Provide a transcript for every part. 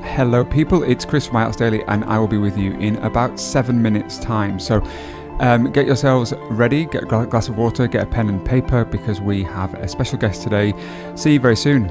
Hello people, it's Chris from IELTS Daily and I will be with you in about 7 minutes time. So get yourselves ready, get a glass of water, get a pen and paper because we have a special guest today. See you very soon.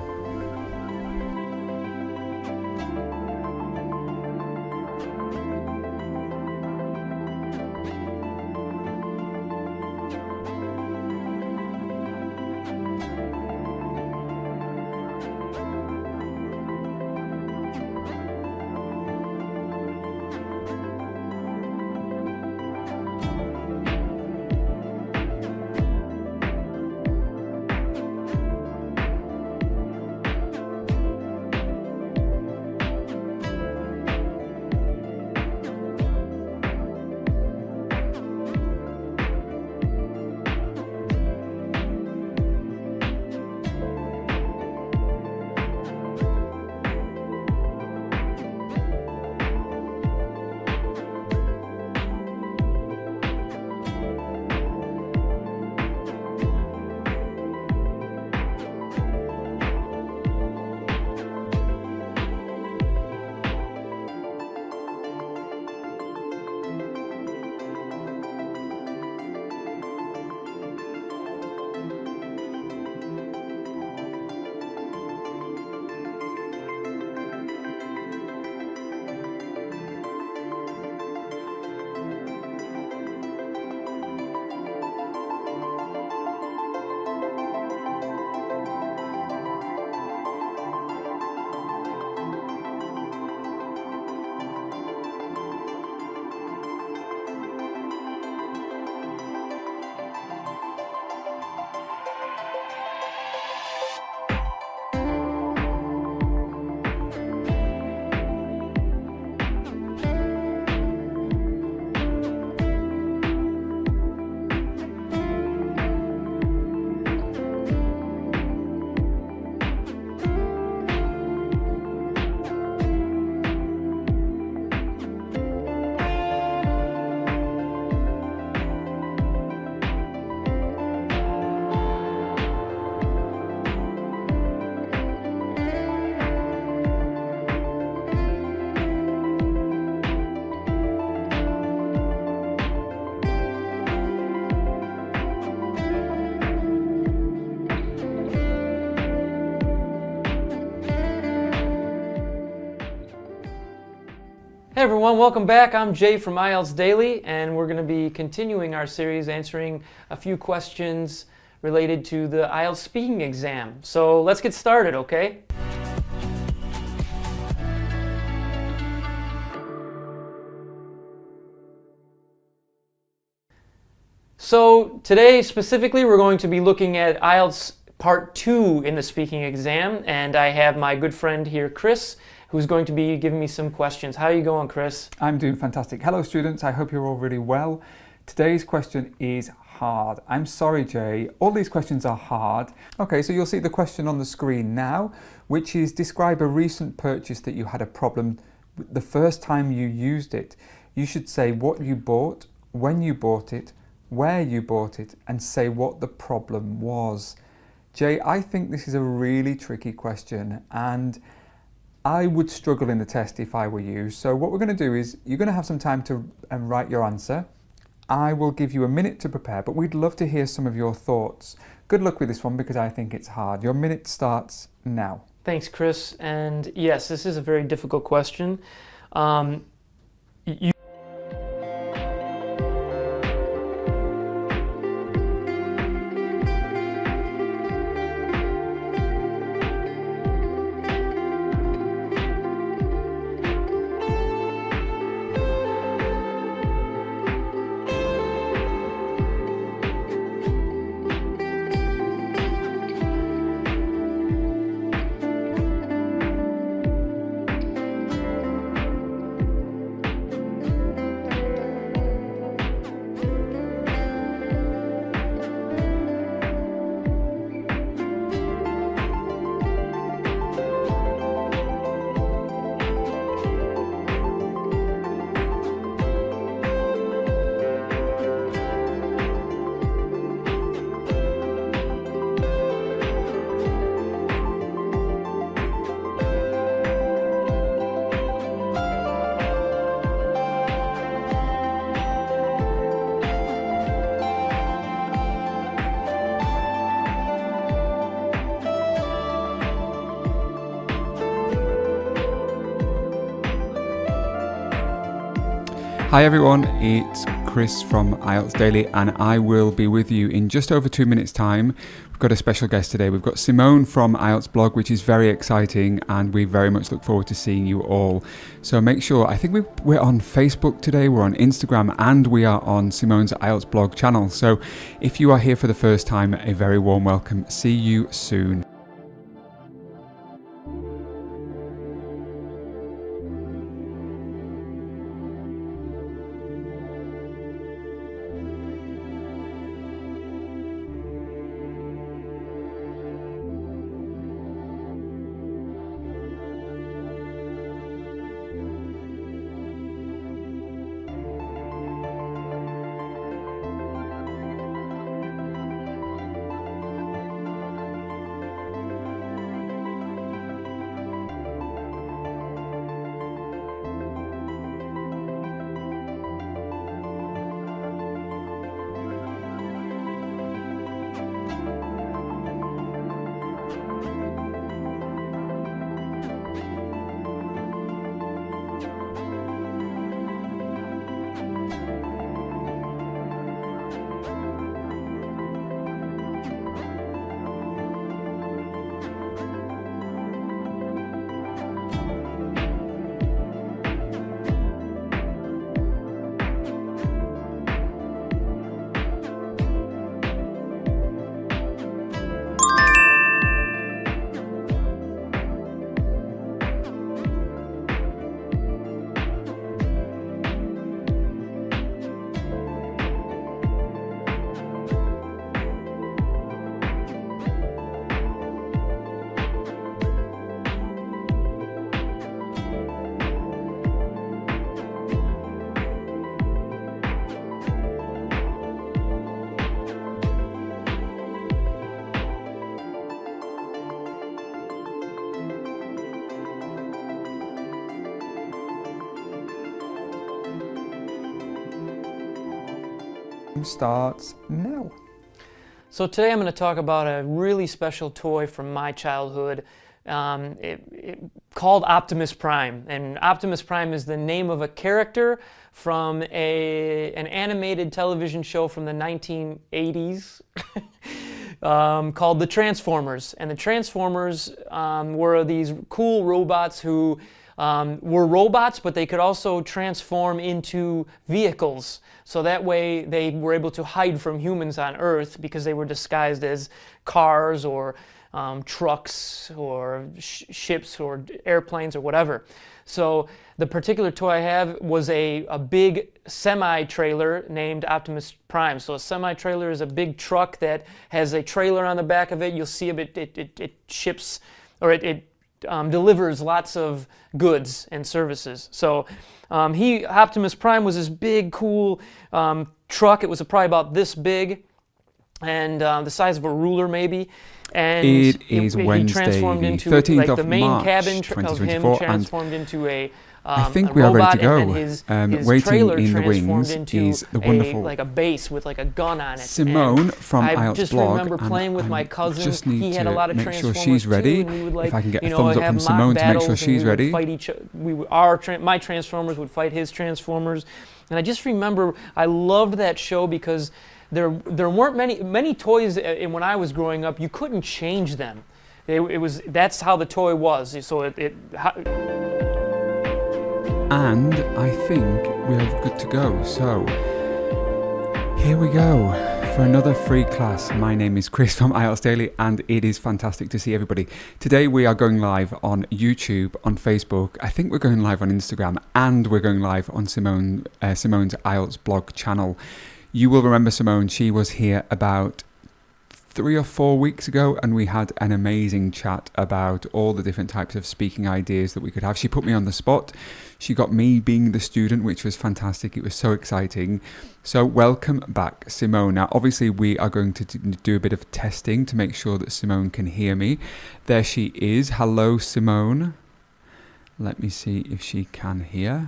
Hey everyone, welcome back. I'm Jay from IELTS Daily, and we're going to be continuing our series answering a few questions related to the IELTS speaking exam. So let's get started, okay? So today specifically we're going to be looking at IELTS Part 2 in the speaking exam, and I have my good friend here, Chris, who's going to be giving me some questions. How are you going, Chris? I'm doing fantastic. Hello students, I hope you're all really well. Today's question is hard. I'm sorry, Jay, all these questions are hard. Okay, so you'll see the question on the screen now, which is describe a recent purchase that you had a problem the first time you used it. You should say what you bought, when you bought it, where you bought it, and say what the problem was. Jay, I think this is a really tricky question and I would struggle in the test if I were you. So what we're going to do is you're going to have some time to write your answer. I will give you a minute to prepare, but we'd love to hear some of your thoughts. Good luck with this one because I think it's hard. Your minute starts now. Thanks, Chris. And yes, this is a very difficult question. Hi everyone, it's Chris from IELTS Daily and I will be with you in just over 2 minutes time. We've got a special guest today. We've got Simone from IELTS-Blog, which is very exciting and we very much look forward to seeing you all. So make sure, I think we're on Facebook today, we're on Instagram and we are on Simone's IELTS-Blog channel. So if you are here for the first time, a very warm welcome. See you soon. Starts now. So today I'm going to talk about a really special toy from my childhood called Optimus Prime. And Optimus Prime is the name of a character from an animated television show from the 1980s called The Transformers. And the Transformers were these cool robots who were robots, but they could also transform into vehicles. So that way they were able to hide from humans on Earth because they were disguised as cars or trucks or ships or airplanes or whatever. So the particular toy I have was a big semi-trailer named Optimus Prime. So a semi-trailer is a big truck that has a trailer on the back of it. You'll see it ships, or it delivers lots of goods and services. So Optimus Prime was this big, cool truck. It was probably about this big and the size of a ruler maybe. And it is Wednesday, transformed the into 13th like of the main March, cabin of him 2024, transformed into a I think a we are ready robot, to go. and then his Waiting trailer in the transformed wings into is the wonderful like a base with like a gun on it. Simone And from I IELTS just Blog, remember playing with my cousin. Just need He had a to lot of make sure Transformers she's ready. too, and we would, like, if I can get a you know, thumbs up have from mock Simone to make sure battles, and she's we would ready. fight each. My Transformers would fight his Transformers, and I just remember I loved that show because there weren't many toys. And when I was growing up, you couldn't change them. That's how the toy was. So And I think we are good to go. So here we go for another free class. My name is Chris from IELTS Daily and it is fantastic to see everybody. Today we are going live on YouTube, on Facebook. I think we're going live on Instagram and we're going live on Simone's IELTS blog channel. You will remember Simone, she was here about 3 or 4 weeks ago and we had an amazing chat about all the different types of speaking ideas that we could have. She put me on the spot. She got me being the student, which was fantastic. It was so exciting. So welcome back, Simone. Now, obviously, we are going to do a bit of testing to make sure that Simone can hear me. There she is. Hello, Simone. Let me see if she can hear.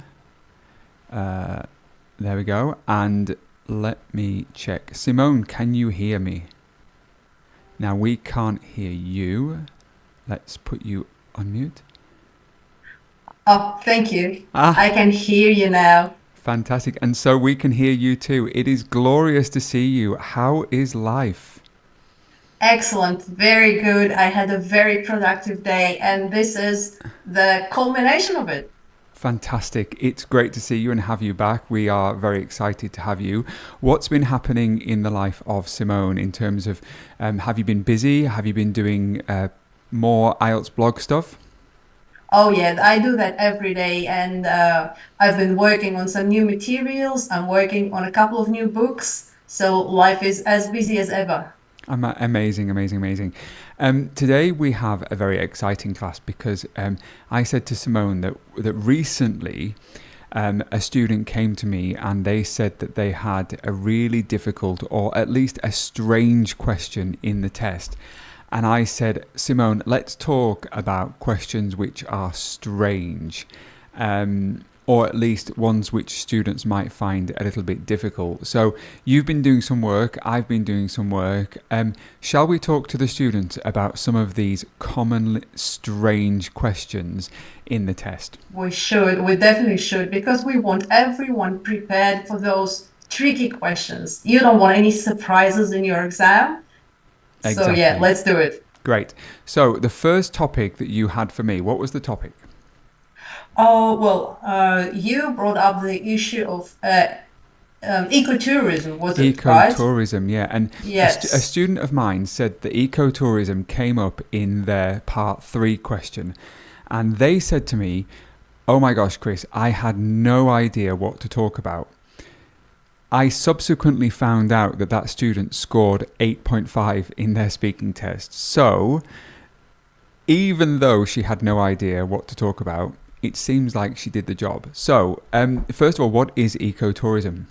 There we go. And let me check. Simone, can you hear me? Now, we can't hear you. Let's put you on mute. Oh, thank you. I can hear you now. Fantastic. And so we can hear you too. It is glorious to see you. How is life? Excellent, very good. I had a very productive day, and this is the culmination of it. Fantastic. It's great to see you and have you back. We are very excited to have you. What's been happening in the life of Simone in terms of, have you been busy? Have you been doing more IELTS blog stuff? Oh yeah, I do that every day, and I've been working on some new materials. I'm working on a couple of new books, so life is as busy as ever. Amazing. Today we have a very exciting class because I said to Simone that recently a student came to me and they said that they had a really difficult or at least a strange question in the test. And I said, Simone, let's talk about questions which are strange, or at least ones which students might find a little bit difficult. So you've been doing some work, I've been doing some work. Shall we talk to the students about some of these common strange questions in the test? We definitely should, because we want everyone prepared for those tricky questions. You don't want any surprises in your exam. Exactly. So yeah, let's do it. Great. So the first topic that you had for me, what was the topic? Oh, well, you brought up the issue of ecotourism, was it right? Ecotourism, yeah. And Yes. a student of mine said that ecotourism came up in their part 3 question. And they said to me, oh my gosh, Chris, I had no idea what to talk about. I subsequently found out that student scored 8.5 in their speaking test. So even though she had no idea what to talk about, it seems like she did the job. So first of all, what is ecotourism?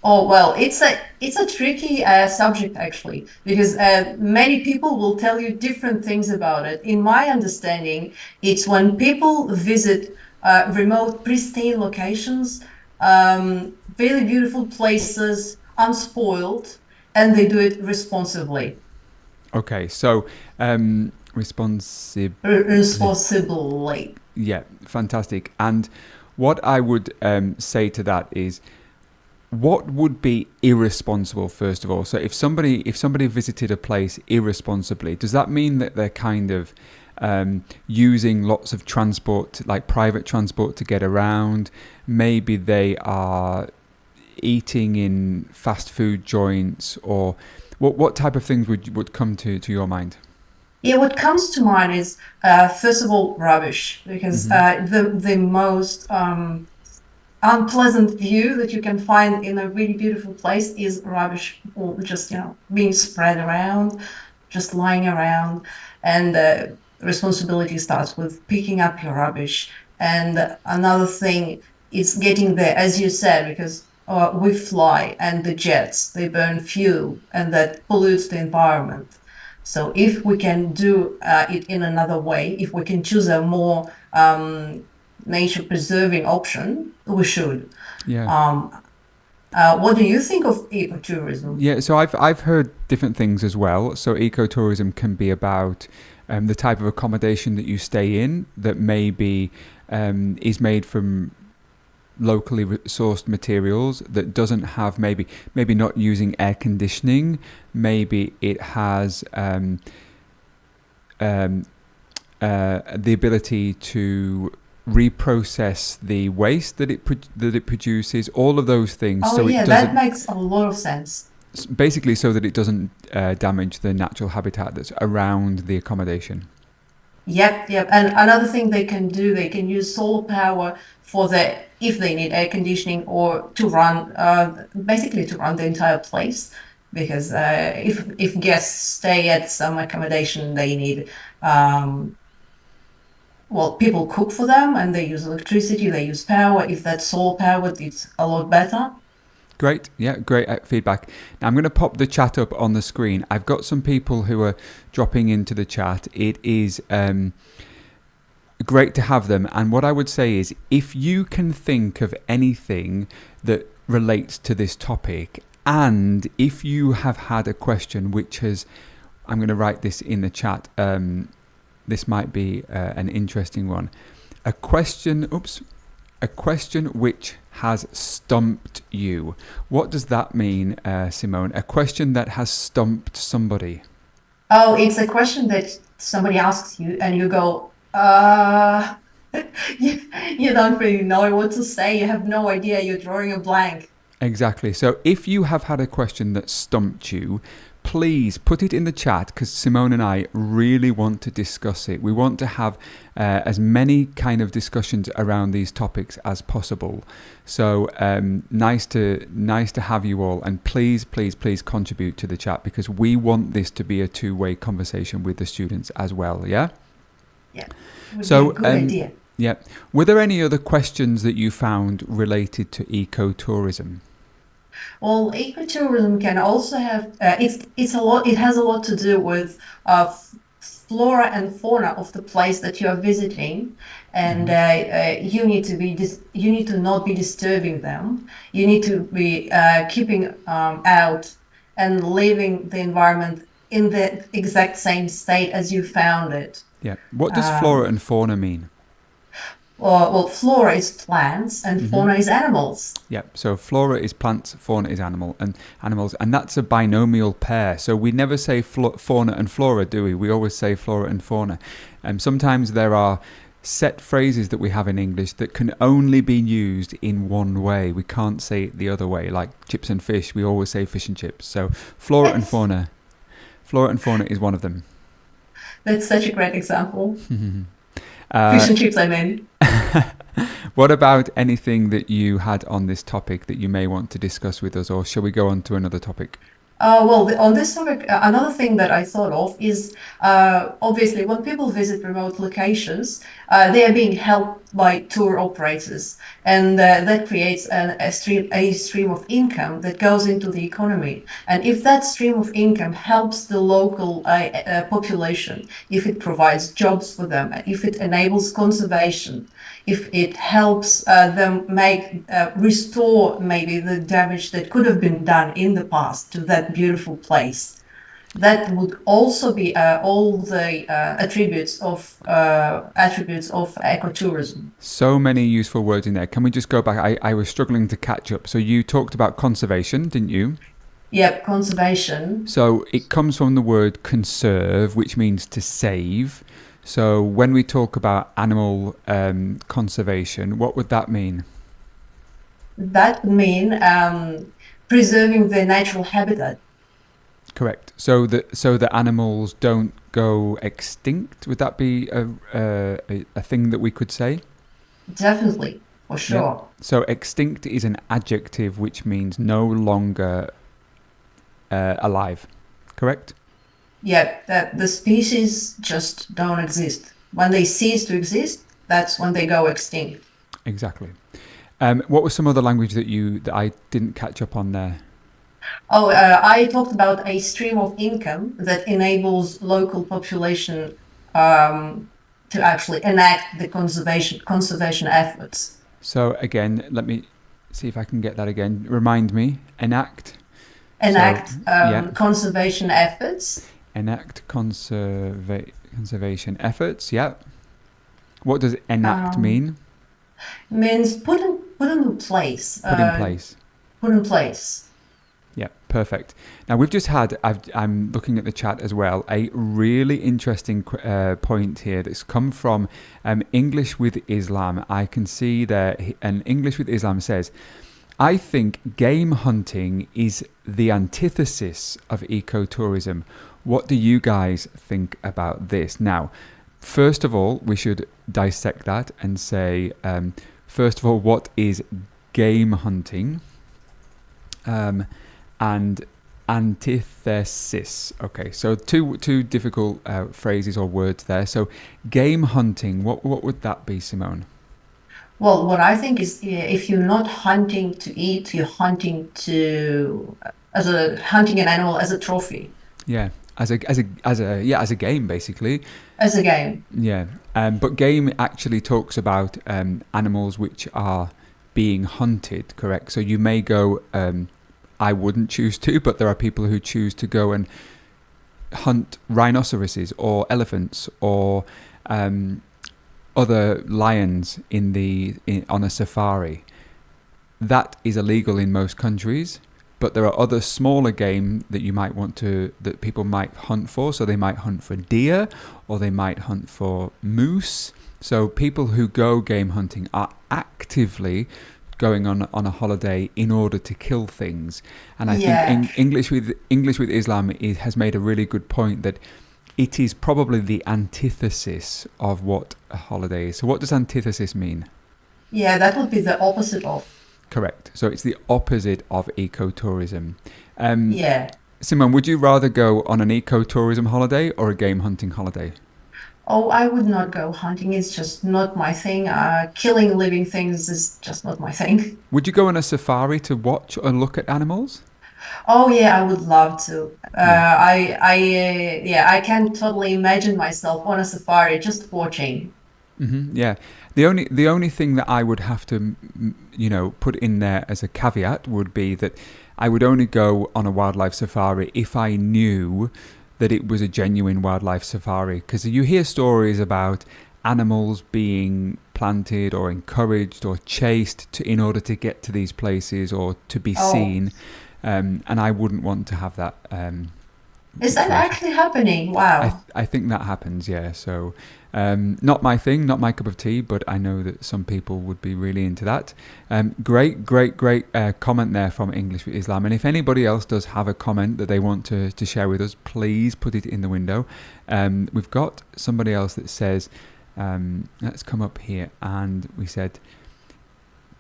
Oh, well, it's a tricky subject actually, because many people will tell you different things about it. In my understanding, it's when people visit remote, pristine locations, very beautiful places, unspoiled, and they do it responsibly. Okay, so responsibly. Yeah, fantastic. And what I would say to that is, what would be irresponsible, first of all? So if somebody visited a place irresponsibly, does that mean that they're kind of using lots of transport, like private transport, to get around? Maybe they are eating in fast food joints, or what type of things would come to your mind? Yeah, what comes to mind is first of all rubbish, because the most unpleasant view that you can find in a really beautiful place is rubbish, or just being spread around, just lying around. And responsibility starts with picking up your rubbish. And another thing is getting there, as you said, because we fly, and the jets, they burn fuel, and that pollutes the environment. So if we can do it in another way, if we can choose a more nature preserving option, we should. Yeah. What do you think of ecotourism? Yeah, so I've heard different things as well. So ecotourism can be about the type of accommodation that you stay in that maybe is made from locally sourced materials, that doesn't have maybe not using air conditioning. Maybe it has the ability to reprocess the waste that it produces, all of those things. Oh so yeah, it that makes a lot of sense. Basically, so that it doesn't damage the natural habitat that's around the accommodation. Yep. And another thing they can do, they can use solar power if they need air conditioning, or to run, basically to run the entire place. Because if guests stay at some accommodation, they need, people cook for them, and they use electricity, they use power. If that's solar powered, it's a lot better. Great. Yeah, great feedback. Now I'm going to pop the chat up on the screen. I've got some people who are dropping into the chat. It is great to have them. And what I would say is, if you can think of anything that relates to this topic, and if you have had a question which has, I'm going to write this in the chat, this might be an interesting one. A question which has stumped you. What does that mean, Simone? A question that has stumped somebody. Oh, it's a question that somebody asks you and you go, you don't really know what to say. You have no idea. You're drawing a blank. Exactly. So if you have had a question that stumped you, please put it in the chat, because Simone and I really want to discuss it. We want to have as many kind of discussions around these topics as possible. So nice to have you all, and please contribute to the chat, because we want this to be a two-way conversation with the students as well. Yeah. Yeah. So good idea. Yeah. Were there any other questions that you found related to ecotourism? Well, ecotourism can also have it's a lot. It has a lot to do with flora and fauna of the place that you are visiting, and you need to not be disturbing them. You need to be keeping out and leaving the environment in the exact same state as you found it. Yeah. What does flora and fauna mean? Well, flora is plants and fauna is animals. Yeah, so flora is plants, fauna is animals, and that's a binomial pair. So we never say fauna and flora, do we? We always say flora and fauna. Sometimes there are set phrases that we have in English that can only be used in one way. We can't say it the other way, like chips and fish. We always say fish and chips. So flora and fauna is one of them. That's such a great example. Fish and chips, I mean. What about anything that you had on this topic that you may want to discuss with us, or shall we go on to another topic? Well, on this topic, another thing that I thought of is obviously when people visit remote locations, they are being helped by tour operators, and that creates a stream of income that goes into the economy. And if that stream of income helps the local population, if it provides jobs for them, if it enables conservation, if it helps them restore maybe the damage that could have been done in the past to that beautiful place, that would also be all the attributes of ecotourism. So many useful words in there. Can we just go back? I was struggling to catch up. So you talked about conservation, didn't you? Yep, conservation. So it comes from the word conserve, which means to save. So when we talk about animal conservation, what would that mean? That would mean preserving their natural habitat. Correct. So the animals don't go extinct. Would that be a thing that we could say? Definitely, for sure. Yeah. So extinct is an adjective which means no longer alive. Correct? Yeah, that the species just don't exist. When they cease to exist, that's when they go extinct. Exactly. What was some other language that I didn't catch up on there? Oh, I talked about a stream of income that enables local population to actually enact the conservation efforts. So again, let me see if I can get that again. Remind me. Enact conservation efforts. Enact conservation efforts. Yeah. What does enact mean? Means put in place. Put in place. Put in place. Yeah, perfect. Now we've just had, I'm looking at the chat as well, a really interesting point here that's come from English with Islam. I can see there, and English with Islam says, I think game hunting is the antithesis of ecotourism. What do you guys think about this? Now, first of all, we should dissect that and say, first of all, what is game hunting? And antithesis. Okay, so two difficult phrases or words there. So game hunting, what would that be, Simone? Well, what I think is if you're not hunting to eat, you're hunting hunting an animal as a trophy. Yeah, as a game basically. As a game. Yeah, but game actually talks about animals which are being hunted, correct? So you may go, I wouldn't choose to, but there are people who choose to go and hunt rhinoceroses or elephants or other lions on a safari. that is illegal in most countries. But there are other smaller game that people might hunt for. So they might hunt for deer, or they might hunt for moose. So people who go game hunting are actively going on a holiday in order to kill things. And I think English with Islam has made a really good point that it is probably the antithesis of what a holiday is. So what does antithesis mean? Yeah, that would be the opposite of. Correct. So it's the opposite of ecotourism. Yeah. Simone, would you rather go on an ecotourism holiday or a game hunting holiday? Oh, I would not go hunting. It's just not my thing. Killing living things is just not my thing. Would you go on a safari to watch or look at animals? Oh yeah, I would love to. I can totally imagine myself on a safari just watching. Yeah. The only thing that I would have to, put in there as a caveat would be that I would only go on a wildlife safari if I knew that it was a genuine wildlife safari. Because you hear stories about animals being planted or encouraged or chased in order to get to these places or to be seen. And I wouldn't want to have that. Is that actually happening? Wow. I think that happens, yeah. So not my thing, not my cup of tea, but I know that some people would be really into that. Great comment there from English with Islam. And if anybody else does have a comment that they want to share with us, please put it in the window. We've got somebody else that says, let's come up here, and we said,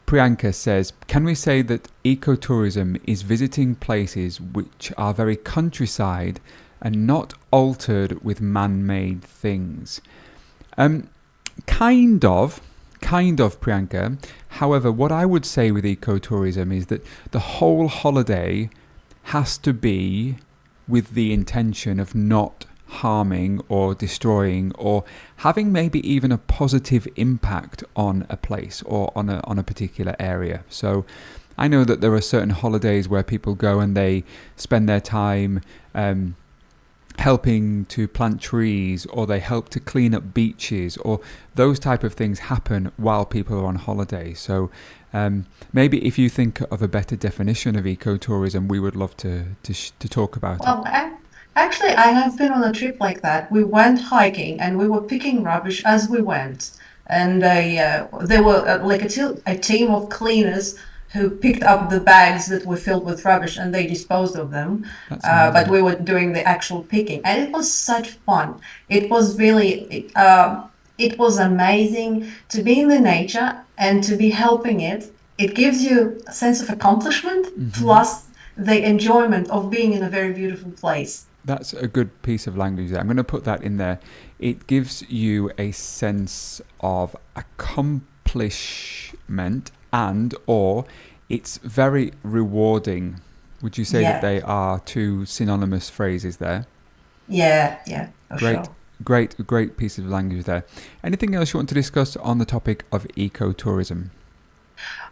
Priyanka says, can we say that ecotourism is visiting places which are very countryside and not altered with man-made things? Kind of, Priyanka. However, what I would say with ecotourism is that the whole holiday has to be with the intention of not harming or destroying or having maybe even a positive impact on a place or on a particular area. So I know that there are certain holidays where people go and they spend their time helping to plant trees, or they help to clean up beaches, or those type of things happen while people are on holiday. So maybe if you think of a better definition of ecotourism, we would love to talk about it. Well, actually, I have been on a trip like that. We went hiking and we were picking rubbish as we went. And there were like a team of cleaners who picked up the bags that were filled with rubbish and they disposed of them. But we were doing the actual picking. And it was such fun. It was really, it was amazing to be in the nature and to be helping it. It gives you a sense of accomplishment plus the enjoyment of being in a very beautiful place. That's a good piece of language there. I'm going to put that in there. It gives you a sense of accomplishment or it's very rewarding. Would you say that they are two synonymous phrases there? Yeah, for sure. Great piece of language there. Anything else you want to discuss on the topic of ecotourism?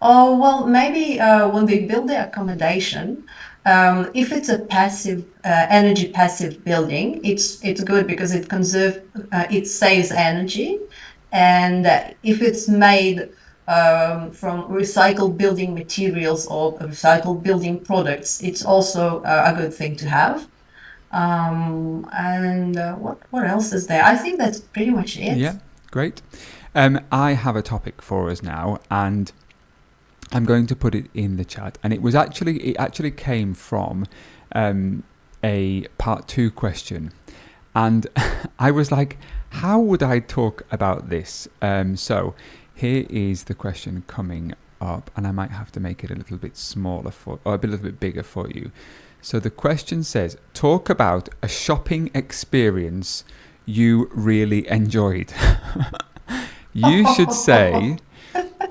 Oh, well, maybe when they build the accommodation, if it's a passive, energy passive building, it's good because it saves energy. And if it's made from recycled building materials or recycled building products, it's also a good thing to have. What else is there? I think that's pretty much it. Yeah, great. I have a topic for us now, and I'm going to put it in the chat. And it actually came from a part 2 question, and I was like, how would I talk about this? So here is the question coming up, and I might have to make it a little bit smaller or a little bit bigger for you. So the question says, talk about a shopping experience you really enjoyed. You should say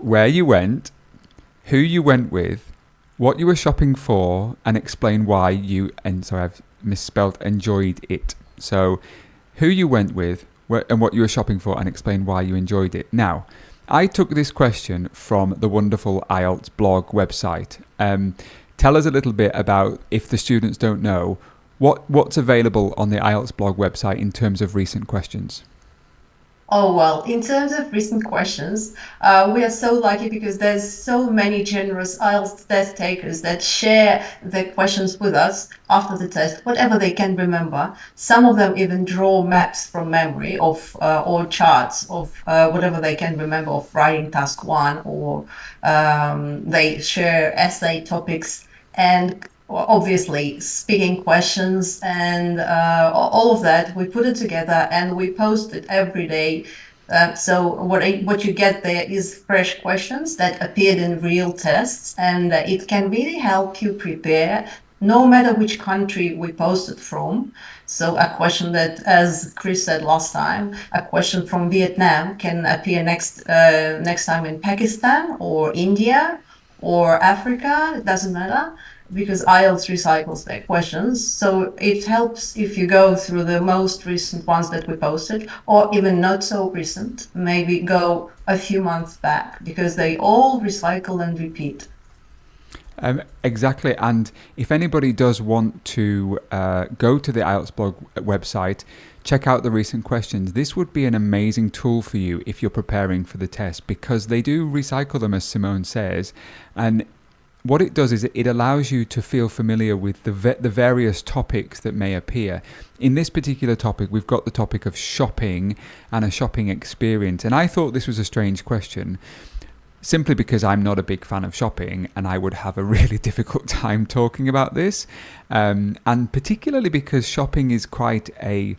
where you went, who you went with, what you were shopping for, and explain why I've misspelled enjoyed it. So who you went with and what you were shopping for, and explain why you enjoyed it. Now, I took this question from the wonderful IELTS-Blog website. Tell us a little bit about, if the students don't know, what's available on the IELTS-Blog website in terms of recent questions. Oh, well, in terms of recent questions, we are so lucky because there's so many generous IELTS test takers that share their questions with us after the test, whatever they can remember. Some of them even draw maps from memory of or charts of whatever they can remember of writing task one, or they share essay topics and obviously speaking questions and all of that. We put it together and we post it every day. So what you get there is fresh questions that appeared in real tests, and it can really help you prepare no matter which country we post it from. So a question that, as Chris said last time, a question from Vietnam can appear next time in Pakistan or India or Africa. It doesn't matter, because IELTS recycles their questions. So it helps if you go through the most recent ones that we posted, or even not so recent, maybe go a few months back, because they all recycle and repeat. Exactly, and if anybody does want to go to the IELTS-Blog website, check out the recent questions. This would be an amazing tool for you if you're preparing for the test, because they do recycle them, as Simone says, and what it does is it allows you to feel familiar with the various topics that may appear. In this particular topic, we've got the topic of shopping and a shopping experience, and I thought this was a strange question, simply because I'm not a big fan of shopping and I would have a really difficult time talking about this, and particularly because shopping is quite a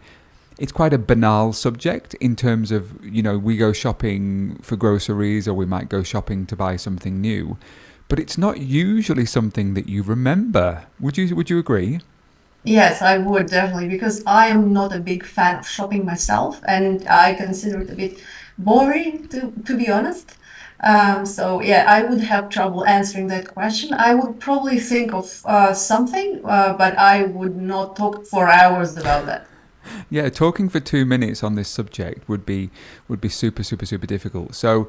banal subject in terms of, we go shopping for groceries or we might go shopping to buy something new, but it's not usually something that you remember. Would you agree? Yes, I would definitely, because I am not a big fan of shopping myself, and I consider it a bit boring, to be honest. So yeah, I would have trouble answering that question. I would probably think of something, but I would not talk for hours about that. Yeah, talking for 2 minutes on this subject would be super, super, super difficult. So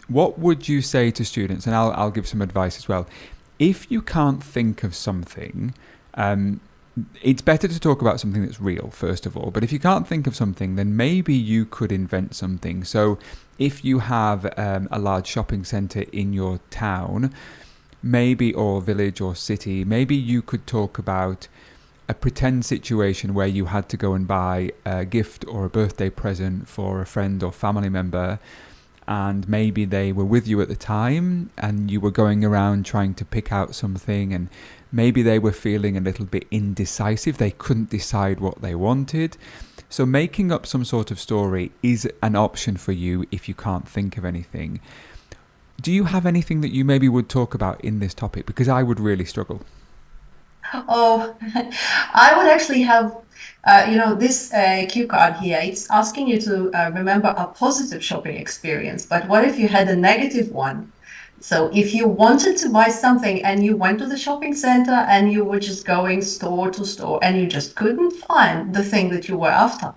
what would you say to students, and I'll give some advice as well. If you can't think of something, it's better to talk about something that's real, first of all. But if you can't think of something, then maybe you could invent something. So if you have a large shopping centre in your town, maybe, or village or city, maybe you could talk about a pretend situation where you had to go and buy a gift or a birthday present for a friend or family member, and maybe they were with you at the time and you were going around trying to pick out something, and maybe they were feeling a little bit indecisive. They couldn't decide what they wanted. So making up some sort of story is an option for you if you can't think of anything. Do you have anything that you maybe would talk about in this topic? Because I would really struggle. Oh, I would actually have, this cue card here. It's asking you to remember a positive shopping experience. But what if you had a negative one? So if you wanted to buy something and you went to the shopping center and you were just going store to store and you just couldn't find the thing that you were after.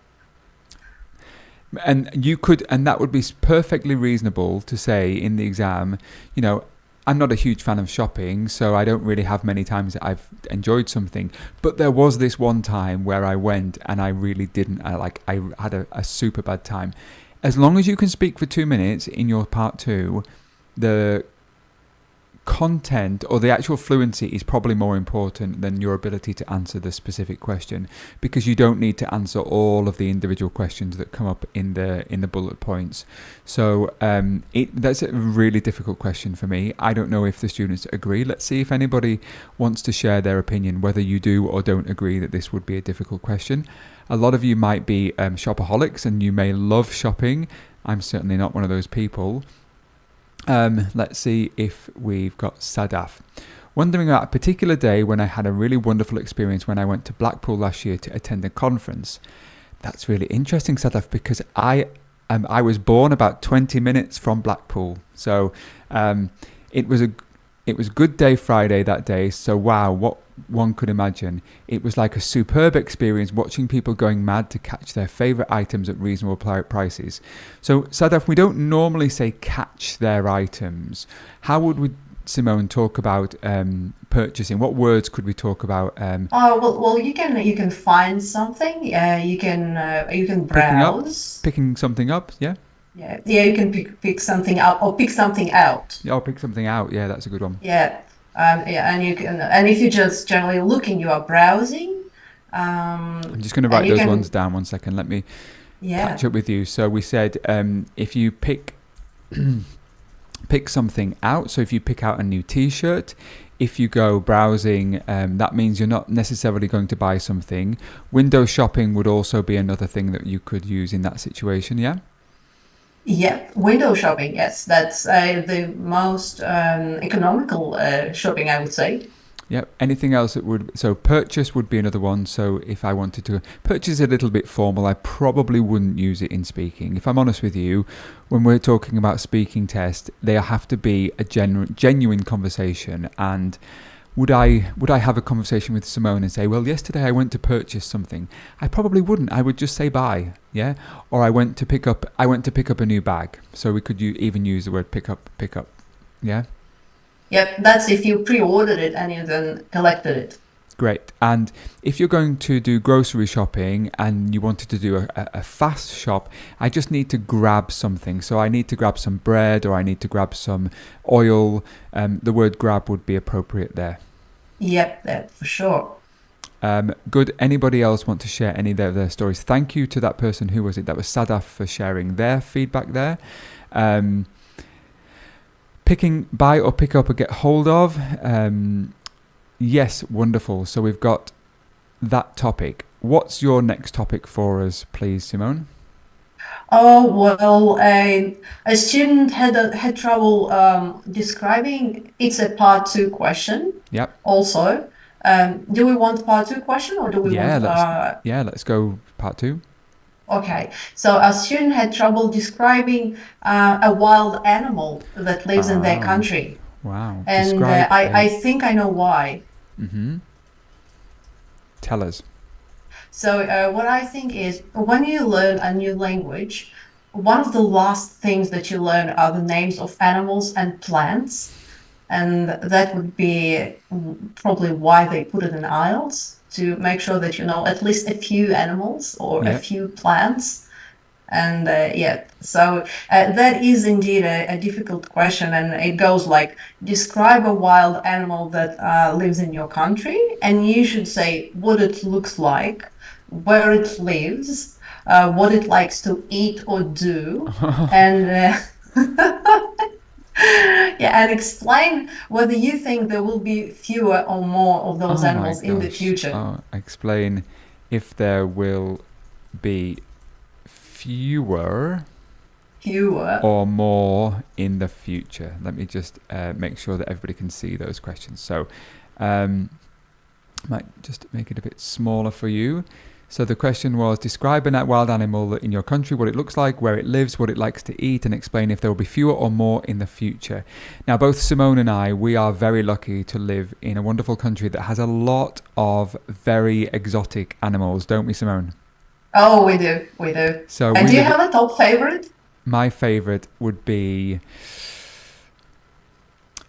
And that would be perfectly reasonable to say in the exam, I'm not a huge fan of shopping, so I don't really have many times that I've enjoyed something. But there was this one time where I went and I really didn't. I had a super bad time. As long as you can speak for 2 minutes in your part 2, the content or the actual fluency is probably more important than your ability to answer the specific question, because you don't need to answer all of the individual questions that come up in the bullet points. So that's a really difficult question for me. I don't know if the students agree. Let's see if anybody wants to share their opinion, whether you do or don't agree that this would be a difficult question. A lot of you might be shopaholics and you may love shopping. I'm certainly not one of those people. Let's see if we've got Sadaf. Wondering about a particular day when I had a really wonderful experience when I went to Blackpool last year to attend a conference. That's really interesting, Sadaf, because I was born about 20 minutes from Blackpool. So it was Good Day Friday that day. So wow, what one could imagine. It was like a superb experience watching people going mad to catch their favourite items at reasonable prices. So Sadaf, we don't normally say catch their items. How would Simone, talk about purchasing? What words could we talk about? Well, you can find something. You can browse. Picking something up. Yeah. Yeah. You can pick something up or pick something out. Yeah, I'll pick something out. Yeah, that's a good one. Yeah. Yeah, and you can, and if you're just generally looking, you are browsing. I'm just going to write those ones down. 1 second. Let me catch up with you. So we said if you pick pick something out. So if you pick out a new T-shirt, if you go browsing, that means you're not necessarily going to buy something. Window shopping would also be another thing that you could use in that situation. Yeah. Yeah, window shopping. Yes, that's the most economical shopping, I would say. Yeah. Anything else that would, so purchase would be another one. So if I wanted to purchase a little bit formal, I probably wouldn't use it in speaking. If I'm honest with you, when we're talking about speaking tests, they have to be a genuine conversation. And would I have a conversation with Simone and say, well, yesterday I went to purchase something? I probably wouldn't. I would just say buy, yeah? Or I went to pick up a new bag. So we could even use the word pick up, yeah? Yep, that's if you pre-ordered it and you then collected it. Great. And if you're going to do grocery shopping and you wanted to do a fast shop, I just need to grab something. So I need to grab some bread or I need to grab some oil. The word grab would be appropriate there. Yep, that for sure. Good. Anybody else want to share any of their stories? Thank you to that person. Who was it? That was Sadaf for sharing their feedback there. Buy or pick up or get hold of. Yes, wonderful. So we've got that topic. What's your next topic for us, please, Simone? Oh, well, a student had trouble describing. It's a part 2 question. Yep. Also, do we want part 2 question or do we want? Let's go part 2. Okay, so a student had trouble describing a wild animal that lives in their country. Wow. And I think I know why. Mm-hmm. Tell us. So what I think is when you learn a new language, one of the last things that you learn are the names of animals and plants. And that would be probably why they put it in IELTS, to make sure that you know at least a few animals or a few plants. And so that is indeed a difficult question. And it goes like, describe a wild animal that lives in your country. And you should say what it looks like, where it lives, what it likes to eat or do. And and explain whether you think there will be fewer or more of those animals in the future. Explain if there will be fewer or more in the future. Let me just make sure that everybody can see those questions. So might just make it a bit smaller for you. So the question was, describe a wild animal in your country, what it looks like, where it lives, what it likes to eat, and explain if there will be fewer or more in the future. Now, both Simone and I, we are very lucky to live in a wonderful country that has a lot of very exotic animals, don't we, Simone? Oh, we do. So and do you have a top favorite? My favorite would be,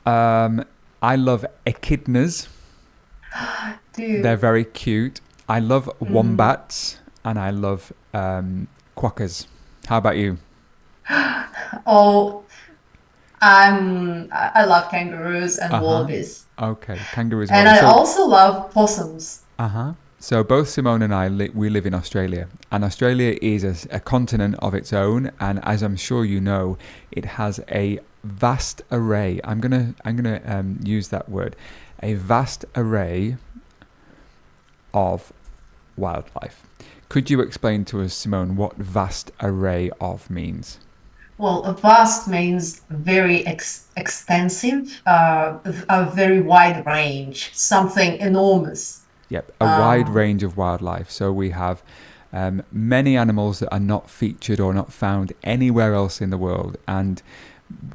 I love echidnas. Dude. They're very cute. I love wombats and I love quokkas. How about you? Oh, I love kangaroos and wallabies. Okay, kangaroos. And I also love possums. So both Simone and I, we live in Australia, and Australia is a continent of its own. And as I'm sure you know, it has a vast array. I'm gonna use that word, a vast array of wildlife. Could you explain to us, Simone, what vast array of means? Well, vast means very extensive, a very wide range, something enormous. Yep, a wide range of wildlife. So we have many animals that are not featured or not found anywhere else in the world. And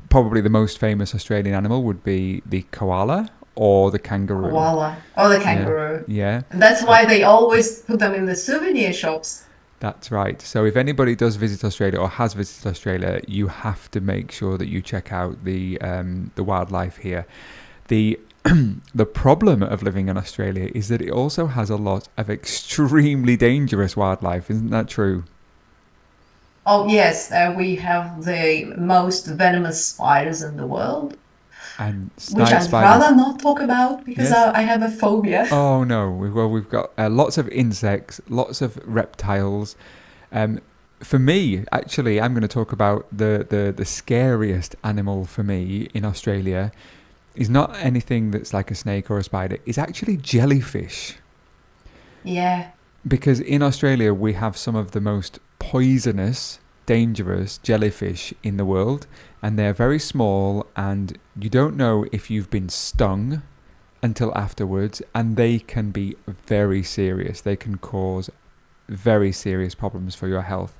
probably the most famous Australian animal would be the koala or the kangaroo. Koala or the kangaroo. Yeah. And that's why they always put them in the souvenir shops. That's right. So if anybody does visit Australia or has visited Australia, you have to make sure that you check out the wildlife here. The the problem of living in Australia is that it also has a lot of extremely dangerous wildlife. Isn't that true? Oh, yes, we have the most venomous spiders in the world, And which night I'd spiders. rather not talk about because Yes. I have a phobia. Oh no. We've got lots of insects, lots of reptiles. For me, actually, I'm going to talk about the scariest animal for me in Australia is not anything that's like a snake or a spider. It's actually jellyfish. Yeah, Because in Australia, we have some of the most poisonous, dangerous jellyfish in the world. And they're very small, and you don't know if you've been stung until afterwards. And they can be very serious. They can cause very serious problems for your health.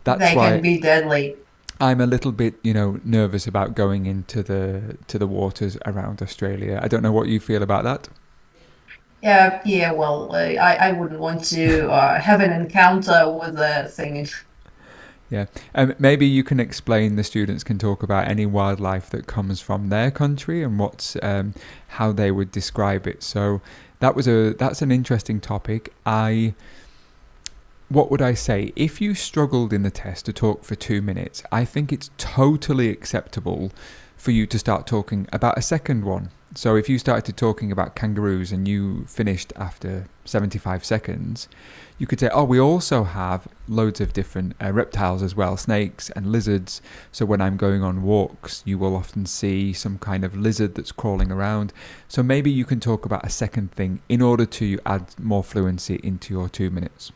That's they why can be deadly. I'm a little bit, nervous about going into the waters around Australia. I don't know what you feel about that. Yeah, well, I wouldn't want to have an encounter with a thing. Yeah. Maybe you can explain, the students can talk about any wildlife that comes from their country and how they would describe it. So that's an interesting topic. What would I say? If you struggled in the test to talk for 2 minutes, I think it's totally acceptable for you to start talking about a second one. So if you started talking about kangaroos and you finished after 75 seconds, you could say, oh, we also have loads of different reptiles as well, snakes and lizards. So when I'm going on walks, you will often see some kind of lizard that's crawling around. So maybe you can talk about a second thing in order to add more fluency into your 2 minutes.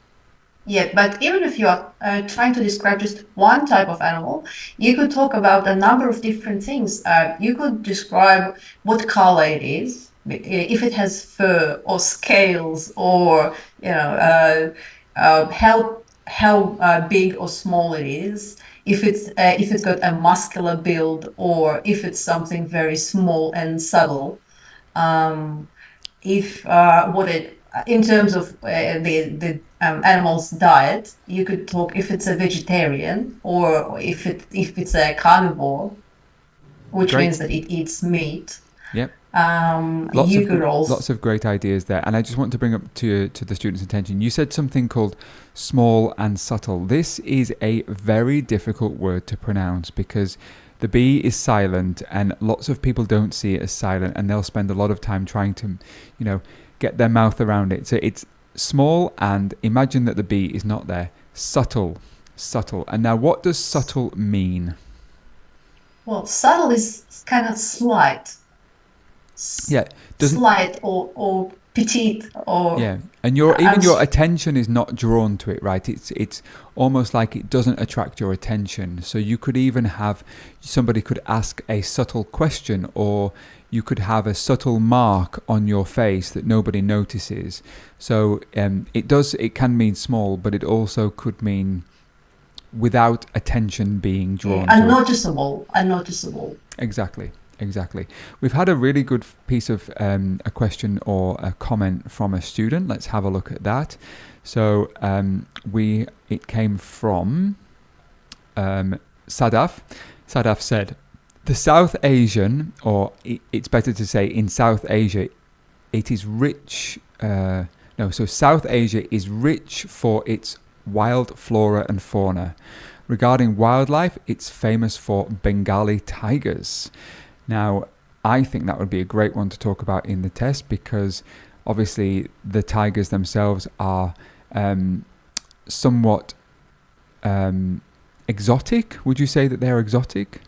Yeah, but even if you are trying to describe just one type of animal, you could talk about a number of different things. You could describe what color it is, if it has fur or scales, or how big or small it is. If it's got a muscular build, or if it's something very small and subtle. If what it In terms of the animal's diet, you could talk if it's a vegetarian, or if it's a carnivore, which Great. means that it eats meat. Yep. You could also Lots of great ideas there. And I just want to bring up to the students' attention, you said something called small and subtle. This is a very difficult word to pronounce because the B is silent, and lots of people don't see it as silent, and they'll spend a lot of time trying to, get their mouth around it. So it's small, and imagine that the B is not there. Subtle. And now what does subtle mean? Well, subtle is kind of slight. Yeah. Slight or petite or Yeah, and your attention is not drawn to it, right? It's almost like it doesn't attract your attention. So you could even have somebody could ask a subtle question, or you could have a subtle mark on your face that nobody notices. So it can mean small, but it also could mean without attention being drawn to it. Unnoticeable. Exactly. We've had a really good piece of a question or a comment from a student. Let's have a look at that. So it came from Sadaf. Sadaf said, the South Asian, or it's better to say in South Asia, it is rich. So South Asia is rich for its wild flora and fauna. Regarding wildlife, it's famous for Bengali tigers. Now, I think that would be a great one to talk about in the test, because obviously the tigers themselves are somewhat exotic. Would you say that they're exotic?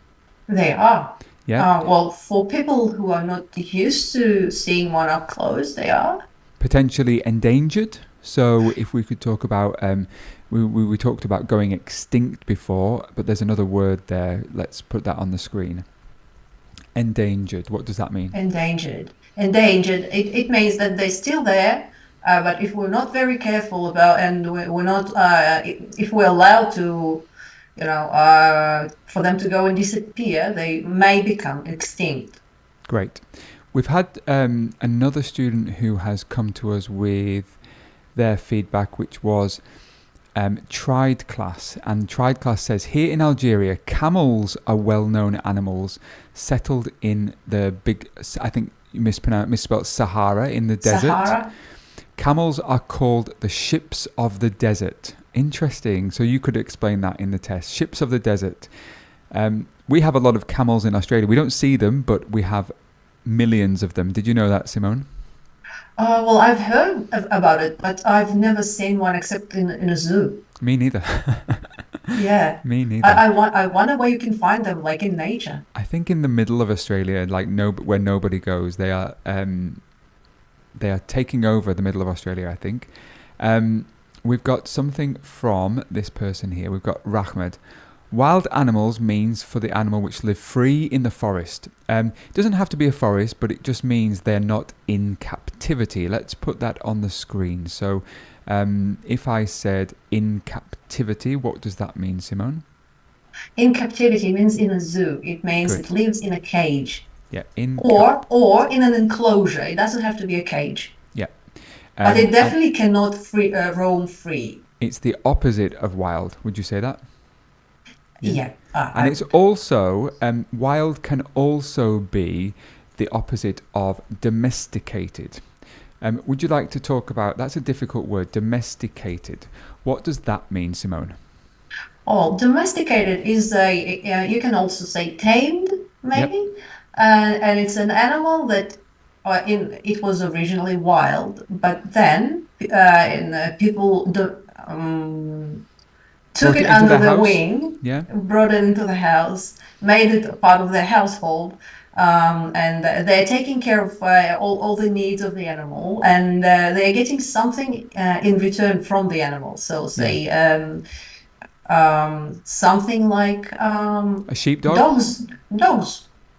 They are. Yeah. Well, for people who are not used to seeing one up close, they are. Potentially endangered. So if we could talk about, we talked about going extinct before, but there's another word there. Let's put that on the screen. Endangered. What does that mean? Endangered. It means that they're still there, but if we're not very careful about, and we're not, if we're allowed to, for them to go and disappear, they may become extinct. Great. We've had another student who has come to us with their feedback, which was, Tried Class, and Tried Class says, here in Algeria, camels are well-known animals settled in the big, I think you misspelled Sahara, in the desert. Sahara. Camels are called the ships of the desert. Interesting. So you could explain that in the test. Ships of the desert. We have a lot of camels in Australia. We don't see them, but we have millions of them. Did you know that, Simone? Well, I've heard about it, but I've never seen one except in a zoo. Me neither. Yeah. Me neither. I wonder where you can find them, like in nature. I think in the middle of Australia, like where nobody goes, they are taking over the middle of Australia, I think. We've got something from this person here. We've got Rahmed. Wild animals means for the animal which live free in the forest. It doesn't have to be a forest, but it just means they're not in captivity. Let's put that on the screen. So if I said in captivity, what does that mean, Simone? In captivity means in a zoo. It means Good. it lives in a cage. Yeah, Or in an enclosure. It doesn't have to be a cage. Yeah. But it definitely cannot roam free. It's the opposite of wild. Would you say that? Yeah. And it's also, wild can also be the opposite of domesticated. Would you like to talk about, that's a difficult word, domesticated. What does that mean, Simone? Oh, domesticated is you can also say tamed, maybe. Yep. And it's an animal that it was originally wild, but then people took it under their wing, brought it into the house, made it part of their household, and they're taking care of all the needs of the animal, and they're getting something in return from the animal. So say something like a sheepdog.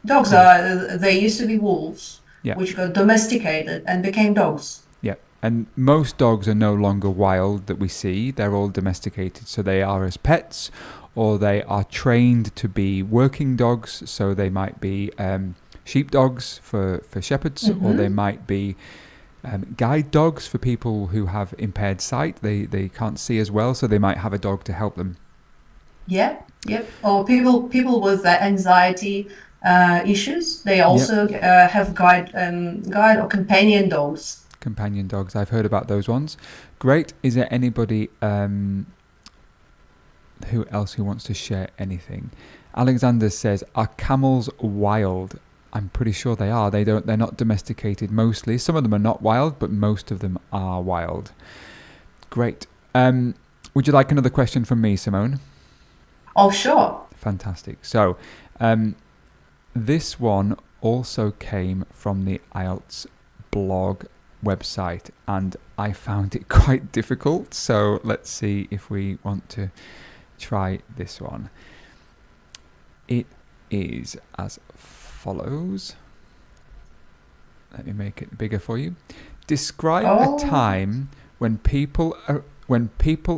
Dogs are they used to be wolves, yeah, which got domesticated and became dogs. Yeah, and most dogs are no longer wild that we see. They're all domesticated, so they are as pets, or they are trained to be working dogs. So they might be sheepdogs for shepherds, or they might be guide dogs for people who have impaired sight. They can't see as well, so they might have a dog to help them. Yeah, yep. Or people with anxiety issues. They also have guide or companion dogs. Companion dogs. I've heard about those ones. Great. Is there anybody who wants to share anything? Alexander says, are camels wild? I'm pretty sure they are. They're not domesticated mostly. Some of them are not wild, but most of them are wild. Great. Would you like another question from me, Simone? Oh, sure. Fantastic. So, this one also came from the IELTS-Blog website, and I found it quite difficult. So let's see if we want to try this one. It is as follows. Let me make it bigger for you. Describe a time when people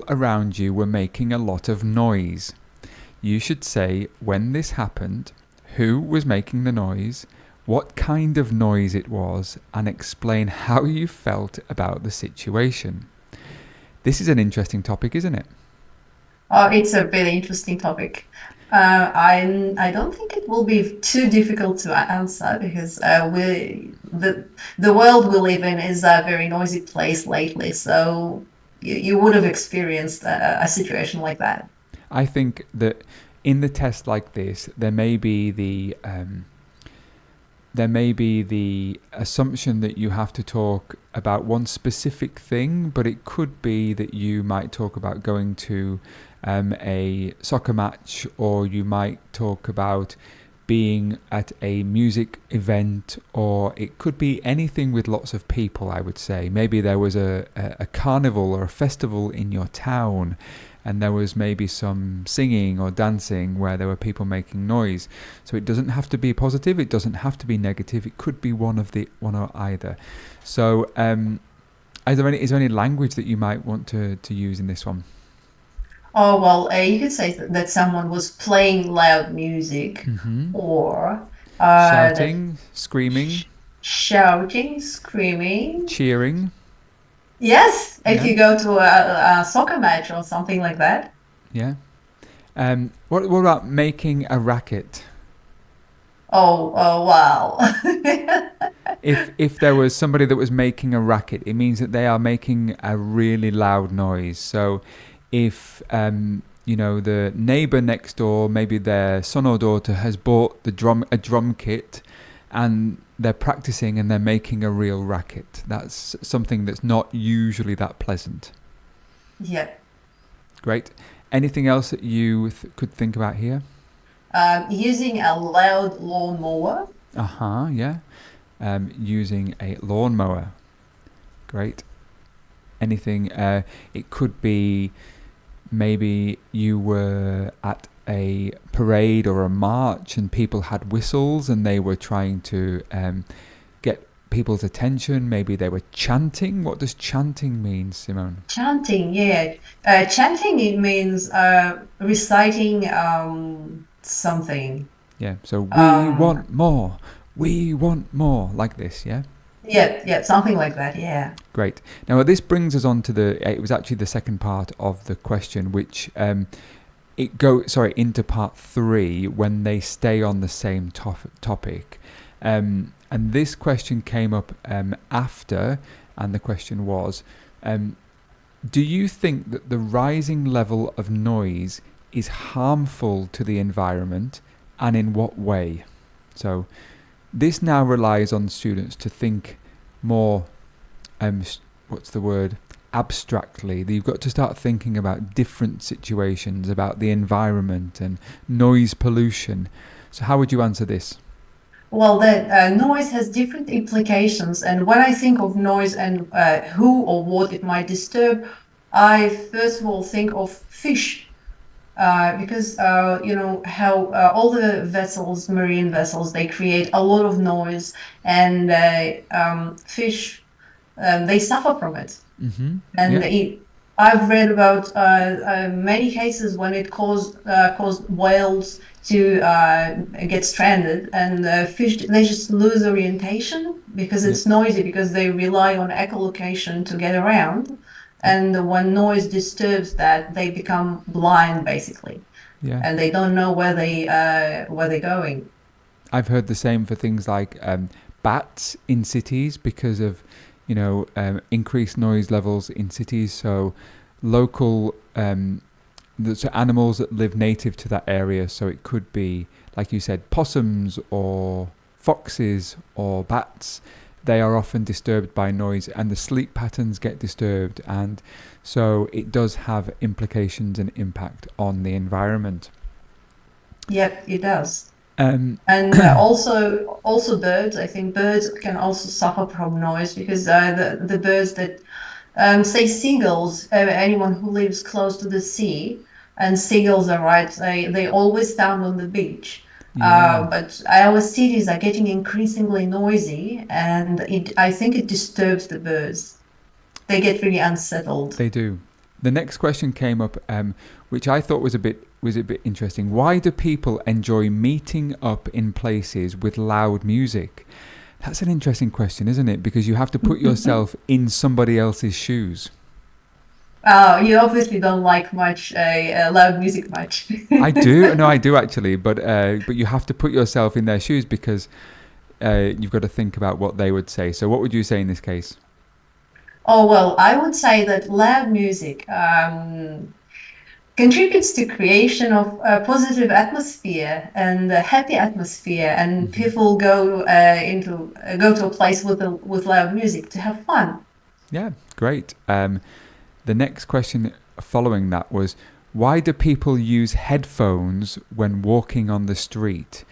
around you were making a lot of noise. You should say when this happened, who was making the noise, what kind of noise it was, and explain how you felt about the situation. This is an interesting topic, isn't it? Oh, it's a really interesting topic. I don't think it will be too difficult to answer because the world we live in is a very noisy place lately. So you would have experienced a situation like that. I think that in the test like this, there may be the assumption that you have to talk about one specific thing, but it could be that you might talk about going to a soccer match, or you might talk about being at a music event, or it could be anything with lots of people, I would say. Maybe there was a carnival or a festival in your town, and there was maybe some singing or dancing where there were people making noise. So it doesn't have to be positive, it doesn't have to be negative, it could be one or either. So is there any language that you might want to use in this one? Oh, well, you could say that someone was playing loud music, or shouting, screaming, shouting, screaming, cheering. Yes, if Yeah. you go to a soccer match or something like that. Yeah. What about making a racket? Oh, wow. If there was somebody that was making a racket, it means that they are making a really loud noise. So if the neighbor next door, maybe their son or daughter has bought a drum kit, and they're practicing and they're making a real racket. That's something that's not usually that pleasant. Yeah. Great. Anything else that you could think about here? Using a loud lawnmower. Yeah. Using a lawnmower. Great. Anything, it could be maybe you were at a parade or a march and people had whistles and they were trying to get people's attention. Maybe they were chanting. What does chanting mean, Simone? Chanting, yeah. Chanting, it means reciting something. Yeah, so we Um, want more. We want more, like this, yeah? yeah, something like that, yeah. Great. Now, this brings us on to it was actually the second part of the question, which into part 3 when they stay on the same topic. And this question came up after, and the question was, do you think that the rising level of noise is harmful to the environment, and in what way? So this now relies on students to think more, abstractly. You've got to start thinking about different situations, about the environment and noise pollution. So how would you answer this? Well, the noise has different implications, and when I think of noise and who or what it might disturb, I first of all think of fish. Because you know how all the vessels, marine vessels, they create a lot of noise, and fish, they suffer from it. And Yeah. I've read about many cases when it caused whales to get stranded, and fish, they just lose orientation because Yeah. it's noisy, because they rely on echolocation to get around. Yeah. And when noise disturbs that, they become blind basically, Yeah. and they don't know where they're going. I've heard the same for things like bats in cities because of, increased noise levels in cities. So local, so animals that live native to that area. So it could be, like you said, possums or foxes or bats. They are often disturbed by noise, and the sleep patterns get disturbed. And so it does have implications and impact on the environment. Yep, it does. Um, And also birds. I think birds can also suffer from noise, because the birds that say seagulls, anyone who lives close to the sea, and seagulls are right. They always sound on the beach. yeah. But our cities are getting increasingly noisy, and I think it disturbs the birds. They get really unsettled. They do. The next question came up, which I thought was a bit interesting. Why do people enjoy meeting up in places with loud music? That's an interesting question, isn't it? Because you have to put yourself in somebody else's shoes. You obviously don't like much loud music much. I do. No, I do actually. But you have to put yourself in their shoes because you've got to think about what they would say. So what would you say in this case? Oh, well, I would say that loud music contributes to creation of a positive atmosphere and a happy atmosphere, and people go to a place with loud music to have fun. Yeah, great. The next question following that was, why do people use headphones when walking on the street?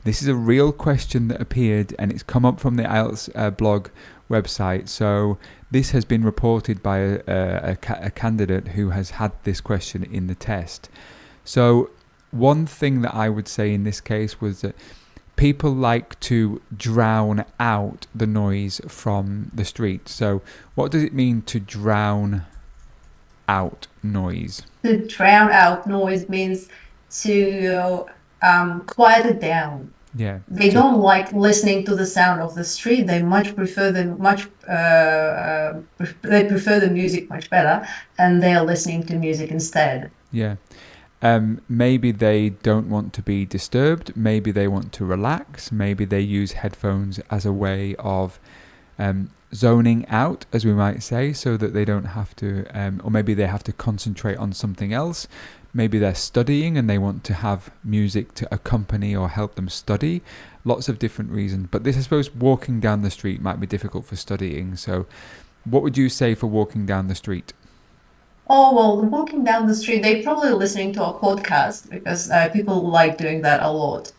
This is a real question that appeared, and it's come up from the IELTS-Blog website. So this has been reported by a candidate who has had this question in the test. So one thing that I would say in this case was that people like to drown out the noise from the street. So what does it mean to drown out noise? To drown out noise means to quiet it down. Yeah. They don't like listening to the sound of the street. They prefer the music much better, and they are listening to music instead. Yeah. Maybe they don't want to be disturbed. Maybe they want to relax. Maybe they use headphones as a way of zoning out, as we might say, so that they don't have to, or maybe they have to concentrate on something else. Maybe they're studying and they want to have music to accompany or help them study. Lots of different reasons. But this, I suppose, walking down the street might be difficult for studying. So what would you say for walking down the street? Oh, well, walking down the street, they're probably listening to a podcast because people like doing that a lot.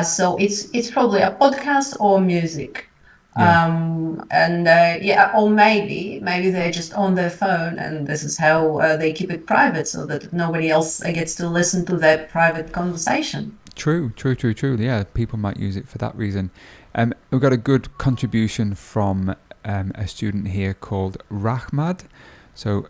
So it's probably a podcast or music. Yeah. Or maybe they're just on their phone, and this is how they keep it private so that nobody else gets to listen to their private conversation. True. Yeah, people might use it for that reason. We've got a good contribution from a student here called Rahmad. So